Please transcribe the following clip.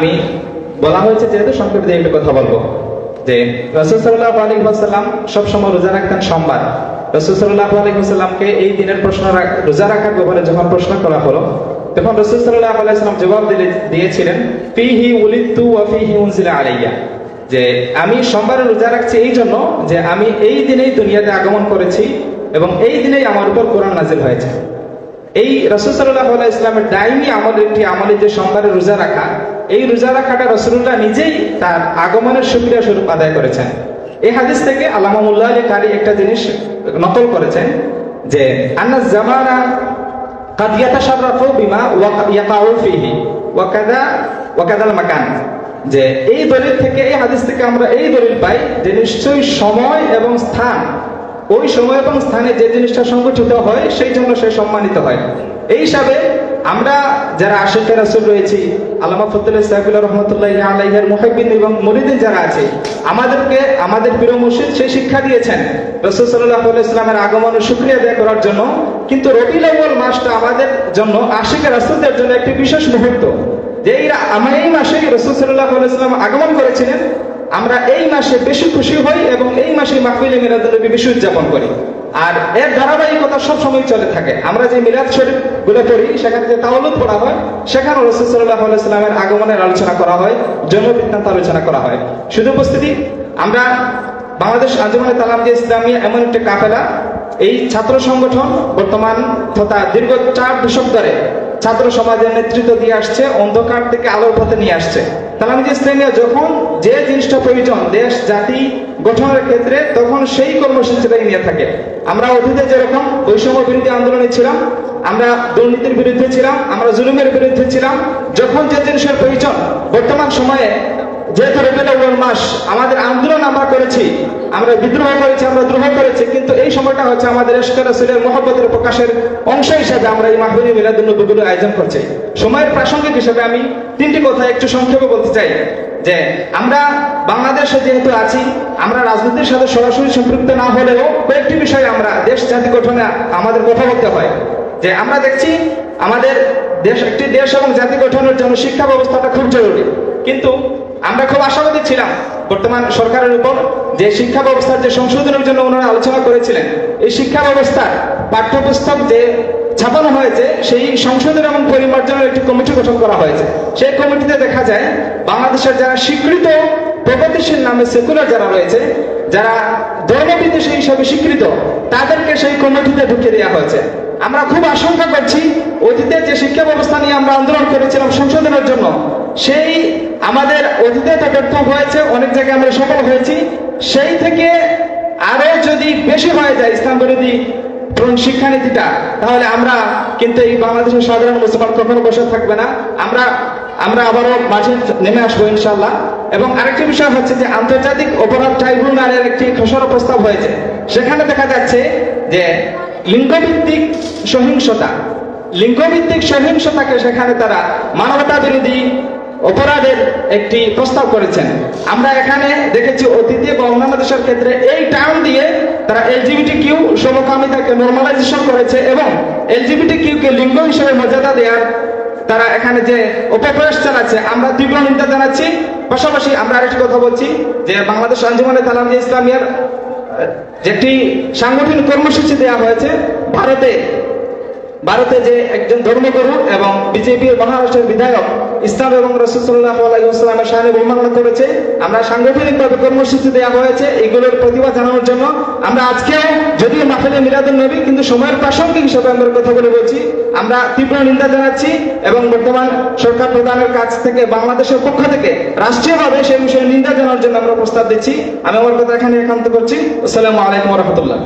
আমি বলা হয়েছে যেহেতু সংক্ষেপে দিয়ে একটা কথা বলবো যে রাসূল সাল্লাল্লাহু আলাইহি ওয়াসাল্লাম সবসময় রোজা রাখতেন সোমবার। রাসূল সাল্লাল্লাহু আলাইহি ওয়াসাল্লামকে এই দিনের প্রশ্ন রোজা রাখার ব্যাপারে যখন প্রশ্ন করা হলো তখন রাসূল সাল্লাল্লাহু আলাইহি ওয়াসাল্লাম জবাব দিয়েছিলেন ফিহি উলিদতু ওয়া ফিহি উনজিলা আলাইয়া, যে আমি সোমবারে রোজা রাখছি এই জন্য যে আমি এই দিনেই দুনিয়াতে আগমন করেছি এবং এই দিনেই আমার উপর কোরআন নাযিল হয়েছে। এই রাসূল সাল্লাল্লাহু আলাইহি ওয়াসাল্লামের দাইমি আমলের একটি আমলে যে সোমবারে রোজা রাখা, এই রোজা রাখাটা রাসূলুল্লাহ নিজেই তার আগমনের শুকরিয়া স্বরূপ আদায় করেছেন। এই হাদিস থেকে আল্লামা মুল্লা আলী কারি একটা জিনিস নকল করেছেন যে আন্না জামানা কাদ ইয়াতাশাররাফু বিমা ইয়াকাউ ফিহি ওয়া কাযাল মাকান, যে এই দলিল থেকে এই হাদিস থেকে আমরা এই দলিল পাই যে নিশ্চয়ই সময় এবং স্থান, ওই সময় এবং স্থানে যে জিনিসটা সংগঠিত হয় সেই জন্য সে সম্মানিত হয়। এই হিসাবে আমরা যারা আশিকে রাসূল রয়েছি, আল্লামা ফজলুল সাইফুল্লাহ রাহমাতুল্লাহি আলাইহির মুহিব্বিন এবং মুরিদিন যারা আছে, আমাদেরকে আমাদের প্রিয় মুর্শিদ সেই শিক্ষা দিয়েছেন রাসূল সাল্লাল্লাহু আলাইহি ওয়াসাল্লামের আগমনের শুকরিয়া আদায় করার জন্য। কিন্তু রবিউল আউয়াল মাসটা আমাদের জন্য আশিকে রাসূলদের জন্য একটি বিশেষ মুহূর্ত, যে এই মাসেই রাসূল সাল্লাল্লাহু আলাইহি ওয়াসাল্লাম আগমন করেছিলেন। আমরা এই মাসে বেশি খুশি হই এবং এই মাসে মাহফিলে মিলাদুন নবী বেশি উদযাপন করি। আর এর ধারাবাহিকতা সবসময় চলে থাকে। আমরা যে মিলাদ শরীফ গুলো পড়ি, সেখানে যে তাওয়ালুদ পড়া হয়, সেখানে রাসূল সাল্লাল্লাহু আলাইহি ওয়াসাল্লামের আগমনের আলোচনা করা হয়, জন্ম বৃত্তান্ত আলোচনা করা হয়। শুধু উপস্থিতি, আমরা বাংলাদেশ আঞ্জুমানে তালামীযে ইসলামিয়া এমন একটা কাফেলা, এই ছাত্র সংগঠন বর্তমান তথা দীর্ঘ 4 দশক ধরে ছাত্র সমাজের নেতৃত্ব দিয়ে আসছে, অন্ধকার থেকে আলোর পথে নিয়ে আসছে। তালামীযে ইসলামিয়া যখন যে জিনিসটা প্রয়োজন দেশ জাতি গঠনের ক্ষেত্রে, তখন সেই কর্মসূচিটাই নিয়ে থাকে। আমরা অতীতে যেরকম বৈষম্য বিরোধী আন্দোলনে ছিলাম, আমরা দুর্নীতির বিরুদ্ধে ছিলাম, আমরা জুলুমের বিরুদ্ধে ছিলাম, যখন যে জিনিসের প্রয়োজন বর্তমান সময়ে, যেহেতু রবিউল আউয়াল মাস আমাদের আন্দোলন আমরা করেছি, আমরা বিদ্রোহ করেছি, আমরা দ্রোহ করেছি, কিন্তু এই সময়টা হচ্ছে আমাদের ইশকে রাসূলের মহব্বতের প্রকাশের অংশ হিসেবে আমরা এই মাহফিলে মিলাদুন নবীগুলো আয়োজন করছি। সময়ের প্রাসঙ্গিক হিসেবে আমি 3টি কথা একটু সংক্ষেপে বলতে চাই যে আমরা বাংলাদেশে যেহেতু আছি, আমরা রাজনীতির সাথে সরাসরি সম্পৃক্ত না হলেও কয়েকটি বিষয়ে আমরা দেশ জাতি গঠনে আমাদের কথা বলতে হয়। যে আমরা দেখছি আমাদের একটি দেশ এবং জাতি গঠনের জন্য শিক্ষা ব্যবস্থাটা খুব জরুরি, কিন্তু আমরা খুব আশাবাদী ছিলাম বর্তমান সরকারের উপর যে শিক্ষা ব্যবস্থার যে সংশোধনের জন্য ওনারা আলোচনা করেছিলেন, এই শিক্ষা ব্যবস্থার পাঠ্যপুস্তক যে ছাপানো হয়েছে সেই সংশোধন এবং পরিমার্জনের একটি কমিটি গঠন করা হয়েছে। সেই কমিটিতে দেখা যায় বাংলাদেশের যারা স্বীকৃত প্রগতিশীল নামে সেকুলার যারা রয়েছে, যারা ধর্মবিদ্বেষী হিসাবে স্বীকৃত, তাদেরকে সেই কমিটিতে ঢুকিয়ে দেওয়া হয়েছে। আমরা খুব আশঙ্কা করছি অতীতে যে শিক্ষা ব্যবস্থা নিয়ে আমরা আন্দোলন করেছিলাম সংশোধনের জন্য, সেই আমাদের অতীতে তো ব্যর্থ হয়েছে, অনেক জায়গায় আমরা সফল হয়েছি, সেই থেকে আরো যদি বেশি হয়ে যায় ইসলাম বিরোধী শিক্ষানীতিটা, তাহলে আমরা কিন্তু এই বাংলাদেশের সাধারণ মুসলমান কখনো বসে থাকবে না, আমরা আবারও মাঝে নেমে আসবো ইনশাআল্লাহ। এবং আরেকটি বিষয় হচ্ছে যে আন্তর্জাতিক অপরাধ ট্রাইব্যুনালের একটি খসড়া প্রস্তাব হয়েছে, সেখানে দেখা যাচ্ছে যে লিঙ্গভিত্তিক সহিংসতাকে সেখানে তারা মানবতা বিরোধী অপরাধের একটি প্রস্তাব করেছেন। আমরা এখানে দেখেছি অতীতে বা অন্যান্য দেশের ক্ষেত্রে এই টার্ম দিয়ে তারা LGBTQ সমকামিতাকে নরমালাইজেশন করেছে এবং LGBTQ কে লিঙ্গ হিসেবে মর্যাদা দেওয়ার তারা এখানে যে অপপ্রয়াস চালাচ্ছে, আমরা তীব্র নিন্দা জানাচ্ছি। পাশাপাশি আমরা আরেকটি কথা বলছি যে বাংলাদেশ আঞ্জুমানে তালামীযে ইসলামিয়ার যেটি সাংগঠনিক কর্মসূচি দেওয়া হয়েছে, ভারতে যে একজন ধর্মগুরু এবং বিজেপির মহারাষ্ট্রের বিধায়ক ইসলাম এবং রাসূল সাল্লাল্লাহু আলাইহি ওয়াসাল্লামের শানে অবমাননা করেছে, আমরা সাংগঠনিকভাবে কর্মসূচি দেওয়া হয়েছে এগুলোর প্রতিবাদ জানানোর জন্য। আমরা আজকে যদিও মাহফিলে মিলাদুন নবী, কিন্তু সময়ের প্রাসঙ্গিক হিসেবে আমরা কথাগুলো বলছি, আমরা তীব্র নিন্দা জানাচ্ছি এবং বর্তমান সরকার প্রধানের কাছ থেকে বাংলাদেশের পক্ষ থেকে রাষ্ট্রীয়ভাবে সেই বিষয়ে নিন্দা জানানোর জন্য আমরা প্রস্তাব দিচ্ছি। আমি আমার কথা এখানে একান্ত করছি। আসসালামু আলাইকুম ওয়া রাহমাতুল্লাহ।